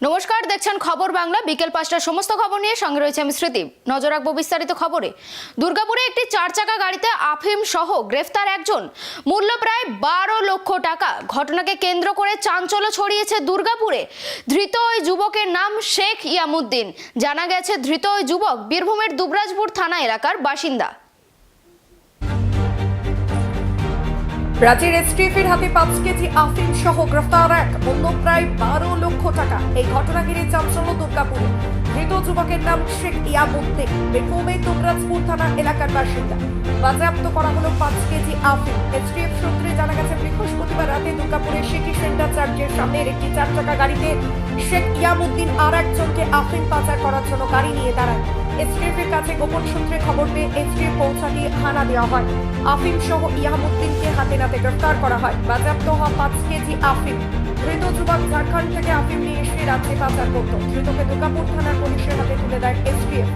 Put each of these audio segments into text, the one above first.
নমস্কার, দেখছেন খবর বাংলা। বিকেল ৫টার সমস্ত খবর নিয়ে সঙ্গে রয়েছে আমি স্মৃতি। নজর রাখবো বিস্তারিত খবরে। দুর্গাপুরে একটি ৪ চাকা গাড়িতে আফিম সহ গ্রেফতার একজন, মূল্য প্রায় ১২ লক্ষ টাকা। ঘটনাকে কেন্দ্র করে চাঞ্চল্য ছড়িয়েছে দুর্গাপুরে। ধৃত ওই যুবকের নাম শেখ ইয়ামুদ্দিন। জানা গেছে ধৃত ওই যুবক বীরভূমের দুবরাজপুর থানা এলাকার বাসিন্দা। রাজ্যের এসটিএফের হাতে ৫ কেজি আফিম সহ গ্রেফতার এক, মূল্য প্রায় ১২ লক্ষ টাকা। এই ঘটনা ঘিরে চাঞ্চল্য দুর্গাপুরে। ধৃত যুবকের নাম শেখ ইয়ামুদ্দিন, বীরভূমের দুবরাজপুর থানা এলাকার বাসিন্দা। বাজেয়াপ্ত করা হলো ৫ কেজি আফিম। এসটিএফ সূত্রে জানা গেছে বৃহস্পতিবার রাতে দুর্গাপুরের সিটি সেন্টার চার্চের সামনের একটি ৪ চাকা গাড়িতে শেখ ইয়ামুদ্দিন আর একজনকে আফিম পাচার করার জন্য গাড়ি নিয়ে দাঁড়ায়। এসটিএফ এর কাছে গোপন সূত্রে খবর পেয়ে এসটিএফ পৌঁছাতে হানা দেওয়া হয়। আফিম সহ ইয়ামুদ্দিনকে হাতে নাতে গ্রেফতার করা হয়। বাজেয়াপ্ত হওয়া ৫ কেজি আফিম। ধৃত যুবক ঝাড়খণ্ড থেকে আফিম নিয়ে এসে রাজ্যে পাচার করত। ধৃতকে দুর্গাপুর থানার পুলিশের হাতে তুলে দেয় এসটিএফ।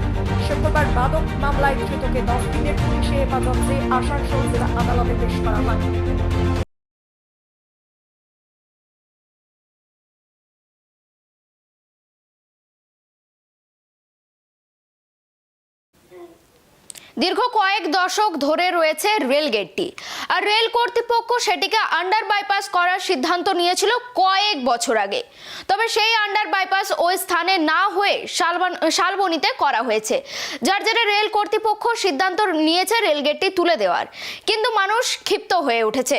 শুক্রবার মাদক মামলায় ধৃতকে 10 দিনের পুলিশে হেফাজতে আসানসোল জেলা আদালতে পেশ করা হয়। দীর্ঘ কয়েক দশক ধরে রয়েছে রেলগেটটি, আর রেল কর্তৃপক্ষ সেটিকে আন্ডার বাইপাস করার সিদ্ধান্ত নিয়েছিল কয়েক বছর আগে। তবে সেই আন্ডার বাইপাস ওই স্থানে না হয়ে শালবনীতে করা হয়েছে, যার জেরে রেল কর্তৃপক্ষ সিদ্ধান্ত নিয়েছে রেলগেটটি তুলে দেওয়ার। কিন্তু মানুষ ক্ষিপ্ত হয়ে উঠেছে।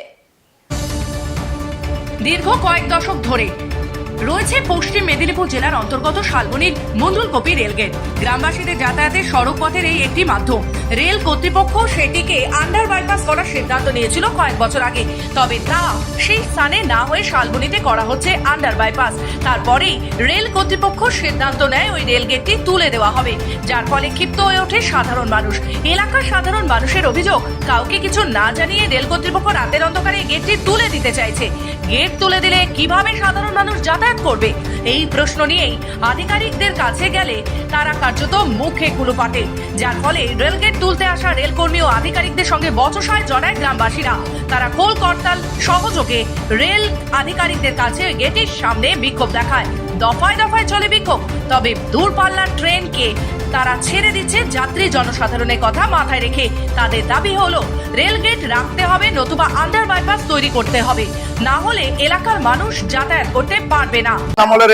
দীর্ঘ কয়েক দশক ধরে রয়েছে পশ্চিম মেদিনীপুর জেলার অন্তর্গত শালবনীর মন্ডলকোপি রেলগেট। গ্রামবাসীদের যাতায়াতের সড়ক পথের এই একটি মাধ্যম। রেল কর্তৃপক্ষ সেটিকে আন্ডার বাইপাস করার সিদ্ধান্ত নিয়েছিল কয়েক বছর আগে, তবে তা সেই স্থানে না হয়ে শালবনীতে করা হচ্ছে আন্ডার বাইপাস। তারপরেই রেল কর্তৃপক্ষ সিদ্ধান্ত নেয় ওই রেলগেটটি তুলে দেওয়া হবে, যার ফলে ক্ষিপ্ত হয়ে ওঠে সাধারণ মানুষ। এলাকার সাধারণ মানুষের অভিযোগ, কাউকে কিছু না জানিয়ে রেল কর্তৃপক্ষ রাতের অন্ধকারে গেটটি তুলে দিতে চাইছে। গেট তুলে দিলে কিভাবে সাধারণ মানুষ যাতায়াত করবে, এই প্রশ্ন নিয়েই আধিকারিকদের কাছে গেলে তারা কার্যত মুখে কুলু পাতে, যার ফলে রেলগেট তুলতে আসা রেলকর্মী ও আধিকারিকদের সঙ্গে বচসায় জড়ায় গ্রামবাসীরা। তারা খোল করতাল সহযোগে রেল আধিকারিকদের কাছে গেটের সামনে বিক্ষোভ দেখায়। দফায় দফায় চলে বিক্ষোভ, তবে দূরপাল্লার ট্রেনকে তারা ছেড়ে দিচ্ছে যাত্রী জনসাধারণের কথা মাথায় রেখে। তাদের দাবি হলো রেলগেট রাখতে হবে, নতুবা আন্ডার বাইপাস তৈরি করতে হবে, না হলে এলাকার মানুষ যাতায়াত করতে পারবে না। আমলের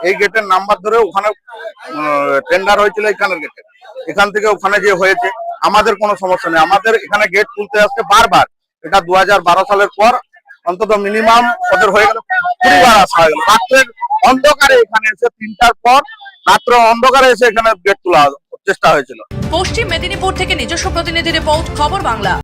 এই গেটের নাম্বার ধরে ওখানে টেন্ডার হয়েছিল, এখানের গেটে, এখান থেকে ওখানে যে হয়েছে আমাদের কোনো সমস্যা নেই। আমাদের এখানে গেট তুলতে আসছে বারবার। এটা 2012 সালের পর অন্তত মিনিমাম ওদের হয়ে গেল 20 বার আসা হয়ে গেল। রাত্রের অন্ধকারে এখানে এসে 3টার পর রাত্র অন্ধকারে এসে এখানে গেট তোলা চেষ্টা হয়েছিল। পশ্চিম মেদিনীপুর থেকে নিজস্ব প্রতিনিধি রিপোর্ট, খবর বাংলা।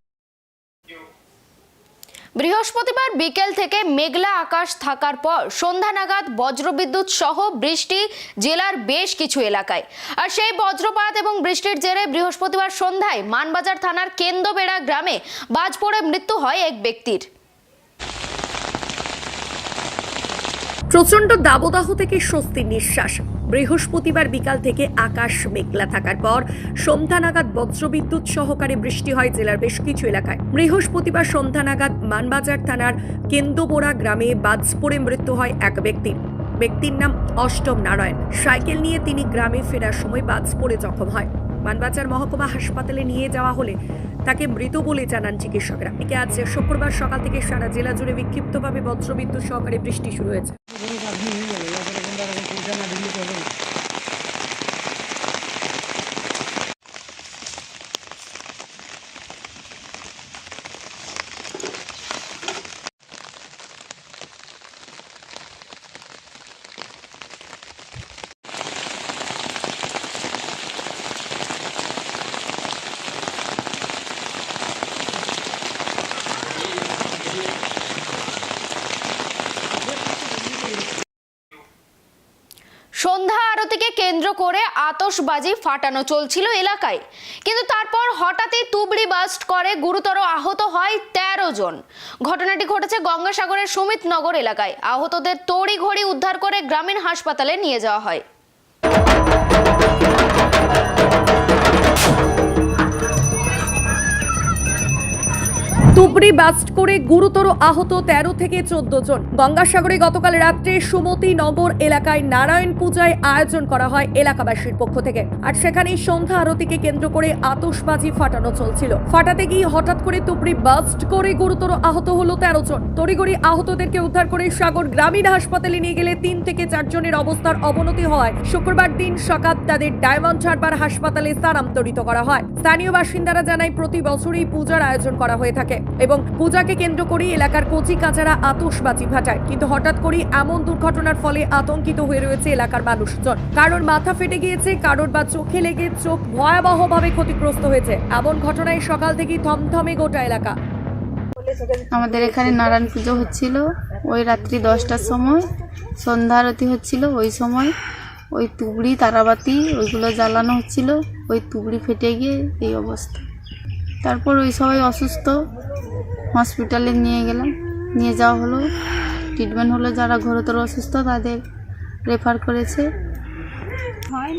বৃহস্পতিবার বিকেল থেকে মেঘলা আকাশ থাকার পর সন্ধ্যা নাগাদ বজ্রবিদ্যুৎ সহ বৃষ্টি জেলার বেশ কিছু এলাকায়। আর সেই বজ্রপাত এবং বৃষ্টির জেরে বৃহস্পতিবার সন্ধ্যায় মানবাজার থানার কেন্দ্রবেড়া গ্রামে বাজ পড়ে মৃত্যু হয় এক ব্যক্তির। প্রচন্ড দাবদাহ থেকে স্বস্তির নিঃশ্বাস। বৃহস্পতিবার বিকাল থেকে আকাশ মেঘলা থাকার পর সন্ধ্যা নাগাদ বজ্রবিদ্যুৎ সহকারে বৃষ্টি হয় জেলার বেশ কিছু এলাকায়। বৃহস্পতিবার সন্ধ্যা নাগাদ মানবাজার থানার কেন্দ্রবোড়া গ্রামে বাজ পড়ে মৃত্যু হয় এক ব্যক্তির। ব্যক্তির নাম অষ্টম নারায়ণ। সাইকেল নিয়ে তিনি গ্রামে ফেরার সময় বাজ পড়ে জখম হয়। মানবাজার মহকুমা হাসপাতালে নিয়ে যাওয়া হলে তাকে মৃত বলে জানান চিকিৎসকরা। একে আজ শুক্রবার সকাল থেকে সারা জেলা জুড়ে বিক্ষিপ্তভাবে বজ্রবিদ্যুৎ সহকারে বৃষ্টি শুরু হয়েছে। সন্ধ্যা আরতিকে কেন্দ্র করে আতশবাজি ফাটানো চলছিল এলাকায়, কিন্তু তারপর হঠাৎই তুবড়ি বাস্ট করে গুরুতর আহত হয় 13 জন। ঘটনাটি ঘটেছে গঙ্গাসাগরের সুমিতনগর এলাকায়। আহতদের তড়িঘড়ি উদ্ধার করে গ্রামীণ হাসপাতালে নিয়ে যাওয়া হয়। তুবড়ি ব্লাস্ট করে গুরুতর আহত 13 থেকে 14 জন। গঙ্গাসাগরে গতকাল রাত্রে সুমতি নগর এলাকায় নারায়ণ পূজায় আয়োজন করা হয় এলাকাবাসীর পক্ষ থেকে। আর সেখানেই সন্ধ্যা আরতিকে কেন্দ্র করে আতশবাজি ফাটানো চলছিল। ফাটাতে গিয়ে হঠাৎ করে তুবড়ি ব্লাস্ট করে গুরুতর আহত হলো 13 জন। তড়িঘড়ি আহতদেরকে উদ্ধার করে সাগর গ্রামীণ হাসপাতালে নিয়ে গেলে 3 থেকে 4 জনের অবস্থার অবনতি হয় শুক্রবার দিন সকাল তাদের ডায়মন্ড হারবার হাসপাতালে স্থানান্তরিত করা হয়। স্থানীয় বাসিন্দারা জানায় প্রতি বছরই পূজার আয়োজন করা হয়ে থাকে এবং পূজাকে কেন্দ্র করে এলাকার কচি কাচারা আতশবাজি ফাটায়, কিন্তু হঠাৎ করে এমন দুর্ঘটনার ফলে আতঙ্কিত হয়ে রয়েছে এলাকার মানুষজন। কারোর মাথা ফেটে গিয়েছে, কারোর বা চোখে লেগে চোখ ভয়াবহভাবে ক্ষতিগ্রস্ত হয়েছে। এমন ঘটনায় সকাল থেকেই থমথমে গোটা এলাকা। আমাদের এখানে নারায়ণ পুজো হচ্ছিল, ওই রাত্রি 10টার সময় সন্ধ্যা আরতি হচ্ছিল। ওই সময় ওই তুবড়ি তারাবাতি ওইগুলো জ্বালানো হচ্ছিল, ওই তুবড়ি ফেটে গিয়ে এই অবস্থা। তারপর ওই সবাই অসুস্থ, হসপিটালে নিয়ে যাওয়া হলো, ট্রিটমেন্ট হলো। যারা ঘোরতর অসুস্থ তাদের রেফার করেছে।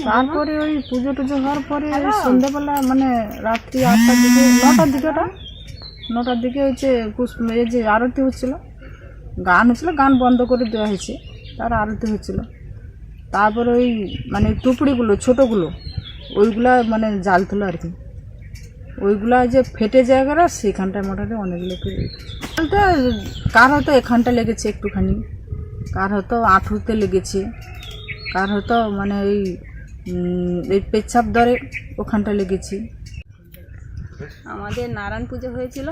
তারপরে ওই পুজো টুজো হওয়ার পরে সন্ধ্যাবেলা মানে রাত্রি 8টার দিকে 9টার দিকে হচ্ছে এই যে আরতি হচ্ছিল, গান হচ্ছিল, গান বন্ধ করে দেওয়া হয়েছে, তার আরতি হচ্ছিল। তারপরে ওই মানে টুপড়িগুলো ছোটোগুলো ওইগুলা মানে জ্বালছিল আর কি, ওইগুলা যে ফেটে জায়গাটা সেখানটায় মোটামুটি অনেকগুলো বলতে কার হয়তো এখানটা লেগেছে একটুখানি, কার হয়তো আঁঠুতে লেগেছে, কার হয়তো মানে এই পেচ্ছাপ ধরে ওখানটা লেগেছে। আমাদের নারায়ণ পুজো হয়েছিল,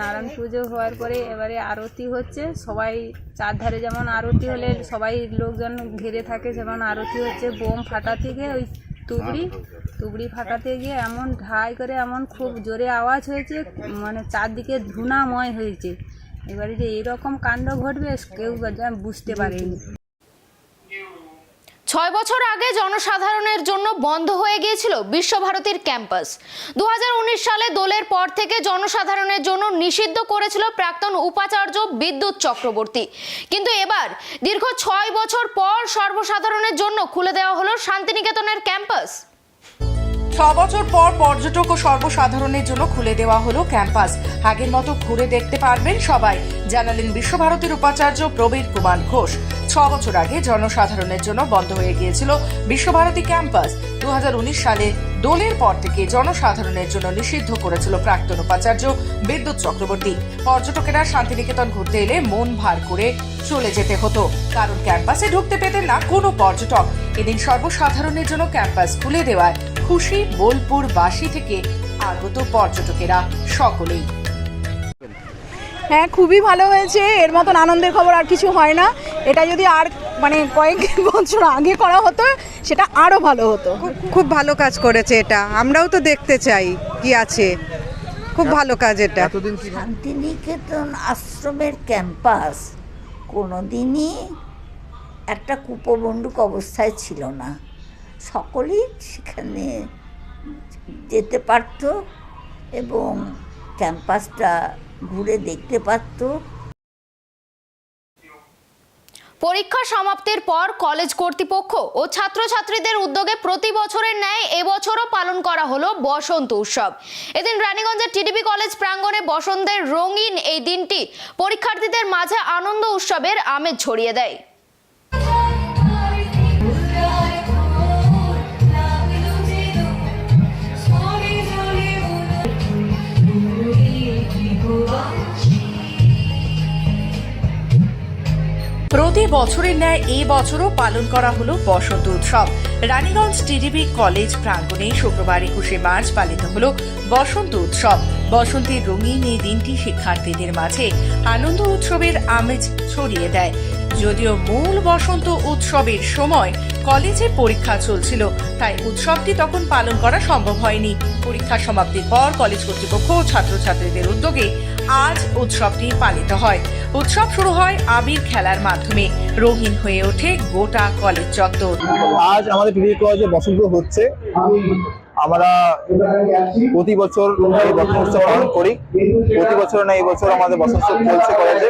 নারায়ণ পুজো হওয়ার পরে এবারে আরতি হচ্ছে। সবাই চারধারে যেমন আরতি হলে সবাই লোকজন ঘিরে থাকে, যেমন আরতি হচ্ছে। বোম ফাটাতে গিয়ে ওই তুবড়ি ফাটাতে গিয়ে এমন ঢাই করে এমন খুব জোরে আওয়াজ হয়েছে, মানে চারদিকে ধুনাময় হয়েছে। এবারে যে এরকম কাণ্ড ঘটবে কেউ বুঝতে পারেনি। 6 বছর আগে জনসাধারণের জন্য বন্ধ হয়ে গিয়েছিল বিশ্বভারতীর ক্যাম্পাস। 2019 সালে দোলের পর থেকে জনসাধারণের জন্য নিষিদ্ধ করেছিল প্রাক্তন উপাচার্য বিদ্যুৎ চক্রবর্তী। কিন্তু এবার দীর্ঘ 6 বছর পর সর্বসাধারণের জন্য খুলে দেওয়া হলো শান্তিনিকেতনের ক্যাম্পাস। 6 বছর পর পর্যটক ও সর্বসাধারণের জন্য খুলে দেওয়া হলো ক্যাম্পাস। আগের মতো ঘুরে দেখতে পারবেন সবাই, জানালেন বিশ্বভারতীর উপাচার্য প্রবীর কুমার ঘোষ। 6 বছর আগে জনসাধারণের জন্য বন্ধ হয়ে গিয়েছিল বিশ্বভারতী ক্যাম্পাস। 2019 সালে দোলের পর থেকে জনসাধারণের জন্য নিষিদ্ধ করেছিল প্রাক্তন উপাচার্য বিদ্যুৎ চক্রবর্তী। পর্যটকেরা শান্তিনিকেতন ঘুরতে এলে মন ভার করে চলে যেতে হতো, কারণ ক্যাম্পাসে ঢুকতে পেতেন না কোনো পর্যটক। এদিন সর্বসাধারণের জন্য ক্যাম্পাস খুলে দেওয়ায় খুশি বোলপুর বাসী থেকে আগত পর্যটকেরা সকলেই। হ্যাঁ, খুবই ভালো হয়েছে। এর মতন আনন্দের খবর আর কিছু হয় না। এটা যদি আর মানে কয়েক বছর আগে করা হতো সেটা আরও ভালো হতো। খুব ভালো কাজ করেছে এটা, আমরাও তো দেখতে চাই কি আছে। খুব ভালো কাজ এটা। শান্তিনিকেতন আশ্রমের ক্যাম্পাস কোনোদিনই একটা কুপমণ্ডুক অবস্থায় ছিল না। সকলেই সেখানে যেতে পারত এবং ক্যাম্পাসটা ঘুরে দেখতে পারত। পরীক্ষা সমাপ্তির পর কলেজ কর্তৃপক্ষ ও ছাত্রছাত্রীদের উদ্যোগে প্রতি বছরের ন্যায় এবছরও পালন করা হলো বসন্ত উৎসব। এদিন রানীগঞ্জের টিডিবি কলেজ প্রাঙ্গণে বসন্তের রঙিন এই দিনটি পরীক্ষার্থীদের মাঝে আনন্দ উৎসবের আমেজ ছড়িয়ে দেয়। প্রতি বছরের ন্যায় এই বছরও পালন করা হলো বসন্ত উৎসব। রানীগঞ্জ টিডিবি কলেজ প্রাঙ্গণে শুক্রবার 21শে মার্চ পালিত হলো বসন্ত উৎসব। বসন্তের রঙিন এই দিনটি শিক্ষার্থীদের মাঝে আনন্দ উৎসবের আমেজ ছড়িয়ে দেয়। যদিও মূল বসন্ত উৎসবের সময় কলেজে পরীক্ষা চলছিল, তাই উৎসবটি তখন পালন করা সম্ভব হয়নি। পরীক্ষা সমাপ্তির পর কলেজ কর্তৃপক্ষ ও ছাত্রছাত্রীদের উদ্যোগে আজ উৎসবটি পালিত হয়। উৎসব শুরু হয় আবির খেলার মাধ্যমে, রঙিন হয়ে ওঠে গোটা কলেজ চত্বর। আজ আমাদের টিডিবি কলেজে বসন্ত হচ্ছে। আমরা প্রতি বছর এই বসন্ত উৎসব পালন করি। প্রতি বছর না এই বছর আমাদের বসন্ত উৎসব চলছে কলেজে।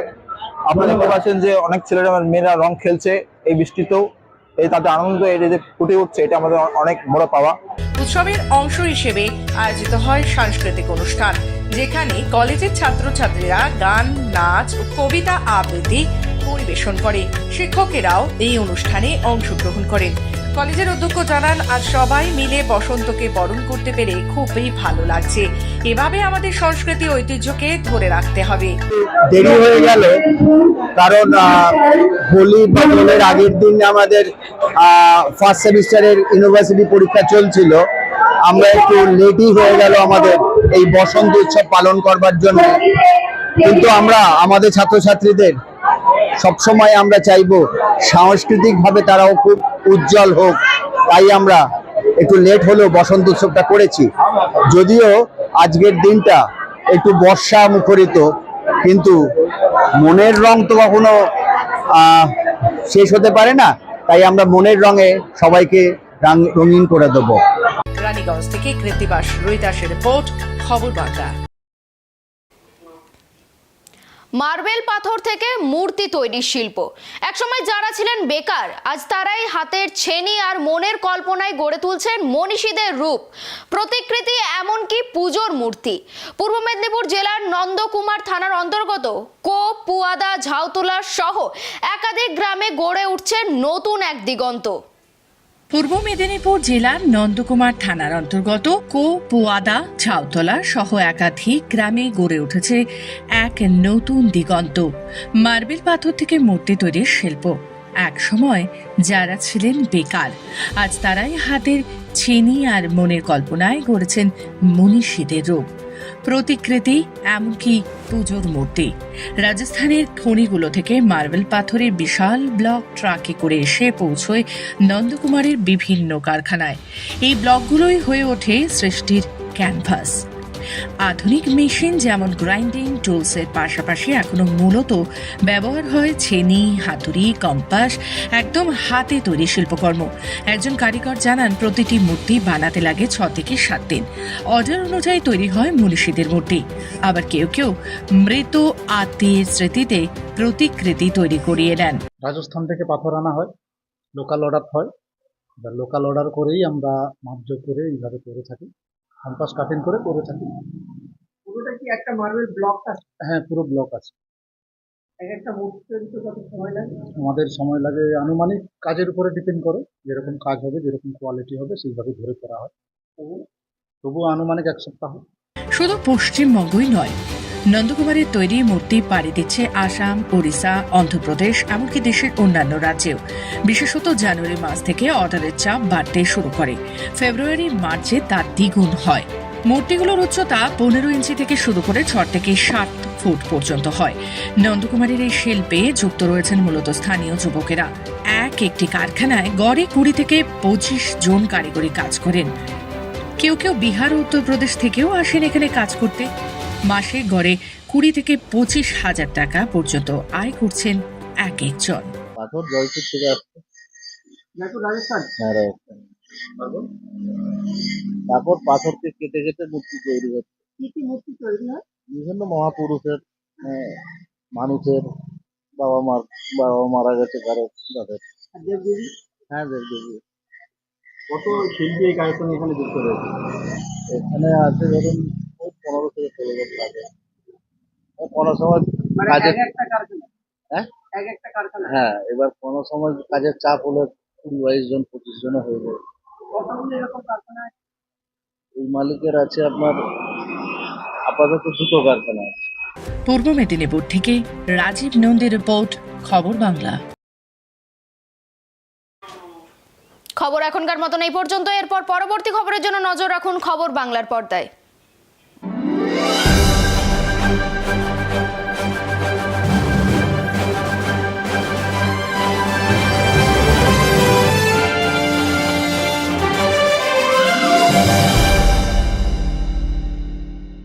আপনারা দেখতে পাচ্ছেন যে অনেক ছেলেরা মেয়েরা রং খেলছে এই বৃষ্টিতেও, এই তাতে আনন্দ এই যে ফুটে উঠছে, এটা আমাদের অনেক বড় পাওয়া। উৎসবের অংশ হিসেবে আয়োজিত হয় সাংস্কৃতিক অনুষ্ঠান। যেখানে কলেজের ছাত্রছাত্রীরা গান, নাচ ও কবিতা আবৃত্তি পরিবেশন করে। শিক্ষকেরাও এই অনুষ্ঠানে অংশগ্রহণ করেন। কলেজের অধ্যক্ষ জানান, আজ সবাই মিলে বসন্তকে বরণ করতে পেরে খুবই ভালো লাগছে। এভাবে আমাদের সংস্কৃতি ঐতিহ্যকে ধরে রাখতে হবে। দেরি হয়ে গেল কারণ হোলি বা দোলের আগের দিন আমাদের ফার্স্ট সেমিস্টারের ইউনিভার্সিটি পরীক্ষা চলছিল। আমরা একটু লেটই হয়ে গেল আমাদের এই বসন্ত উৎসব পালন করবার জন্য, কিন্তু আমরা আমাদের ছাত্রছাত্রীদের সবসময় আমরা চাইবো সাংস্কৃতিক ভাবে তারাও খুব উজ্জ্বল হোক, তাই আমরা একটু লেট হলেও বসন্ত উৎসবটা করেছি। যদিও আজকের দিনটা একটু বর্ষা মুখরিত, কিন্তু মনের রং তো কখনো শেষ হতে পারে না, তাই আমরা মনের রঙে সবাইকে রঙিন করে দেবো। রানীগঞ্জ থেকে কৃত্তিবাস রুইদাসের রিপোর্ট, খবর বার্তা। মার্বেল পাথর থেকে মূর্তি তৈরির শিল্প। একসময় যারা ছিলেন বেকার, আজ তারাই হাতের ছেনি আর মনের কল্পনায় গড়ে তুলছেন মনীষীদের রূপ, প্রতিকৃতি, এমনকি পুজোর মূর্তি। পূর্ব মেদিনীপুর জেলার নন্দকুমার থানার অন্তর্গত পুয়াদা, ঝাউতলা সহ একাধিক গ্রামে গড়ে উঠছে নতুন এক দিগন্ত। পূর্ব মেদিনীপুর জেলার নন্দকুমার থানার অন্তর্গত পুয়াদা, ঝাউতলা সহ একাধিক গ্রামে গড়ে উঠেছে এক নতুন দিগন্ত। মার্বেল পাথর থেকে মূর্তি তৈরির শিল্প। এক সময় যারা ছিলেন বেকার, আজ তারাই হাতের ছেনি আর মনের কল্পনায় গড়েছেন মনীষীদের রূপ, প্রতিকৃতি, এমনকি পুজোর মূর্তি। রাজস্থানের খনিগুলো থেকে মার্বেল পাথরের বিশাল ব্লক ট্রাকে করে এসে পৌঁছয় নন্দকুমারের বিভিন্ন কারখানায়। এই ব্লকগুলোই হয়ে ওঠে সৃষ্টির ক্যানভাস। আধুনিক মেশিন যেমন গ্রাইন্ডিং টুলসের পাশাপাশি এখনো মূলত ব্যবহার হয় ছেনি, হাতুড়ি, কম্পাস, একদম হাতে তৈরি শিল্পকর্ম। একজন কারিগর জানান, প্রতিটি মূর্তি বানাতে লাগে 6 থেকে 7 দিন। অর্ডার অনুযায়ী তৈরি হয় মনীষীদের মূর্তি। আবার কেউ কেউ মৃত আত্মীয়ের স্মৃতিতে প্রতিকৃতি তৈরি করিয়ে নেন। রাজস্থান থেকে পাথর আনা হয়, লোকাল অর্ডার হয়। লোকাল অর্ডার করেই আমরা মাপজোক করে এইভাবে করে থাকি, কম্পাস কাটিং করে থাকি। পুরোটা কি একটা মার্বেল ব্লক আছে? হ্যাঁ, পুরো ব্লক আছে। একটা মূর্তি তৈরিতে কত সময় লাগে? আমাদের সময় লাগে আনুমানিক কাজের উপরে ডিপেন্ড করে, যেরকম কাজ হবে, যেরকম কোয়ালিটি হবে, সেইভাবে ধরে করা হয়। তবুও আনুমানিক 1 সপ্তাহ। শুধু পশ্চিমবঙ্গই নয়, নন্দকুমারের তৈরি মূর্তি পাড়ি দিচ্ছে আসাম, ওড়িশা, অন্ধ্রপ্রদেশ, এমনকি দেশের অন্যান্য রাজ্যেও। বিশেষত জানুয়ারি মাস থেকে অর্ডারের চাপ বাড়তে শুরু করে। ফেব্রুয়ারি, মার্চে তার দ্বিগুণ হয়। মূর্তিগুলোর উচ্চতা 15 ইঞ্চি থেকে শুরু করে 6 থেকে 7 ফুট পর্যন্ত হয়। নন্দকুমারের এই শিল্পে যুক্ত রয়েছেন মূলত স্থানীয় যুবকেরা। একটি কারখানায় গড়ে 20 থেকে 25 জন কারিগরি কাজ করেন। কেউ কেউ বিহার ও উত্তরপ্রদেশ থেকেও আসেন এখানে কাজ করতে। মাসে গড়ে 20 থেকে 25 হাজার টাকা পর্যন্ত আয় করছেন এক একজন। পাথর জয়পুর থেকে আসছে। রাজস্থান? হ্যাঁ, রাজস্থান। তারপর পাথরকে কেটে কেটে মূর্তি তৈরি হচ্ছে। কি কি মূর্তি তৈরি হয়? বিভিন্ন মহাপুরুষের, মানুষের বাবা মারা গেছে কারো, তাদের। দেবদেবী? হ্যাঁ, দেবদেবী। কত শিল্পী এই কারখানা এখানে যুক্ত রয়েছে? এখানে আছে ধরুন 15 থেকে 16 জন লাগে। কোনো সময় কাজের, একটা কারখানা? হ্যাঁ, একটা কারখানা? হ্যাঁ, এবার কোনো সময় কাজের চাপ হলে 20-22 জন 25 জনে হয়ে যায়। কতগুলো এরকম কারখানা? এই মালিকের আছে আপনার আপাতত 2টো কারখানা আছে। পূর্ব মেদিনীপুর থেকে রাজীব নন্দীর রিপোর্ট, খবর বাংলা। খবর এখনকার মতন এই পর্যন্ত। এরপর পরবর্তী খবরের জন্য নজর রাখুন খবর বাংলার পর্দায়।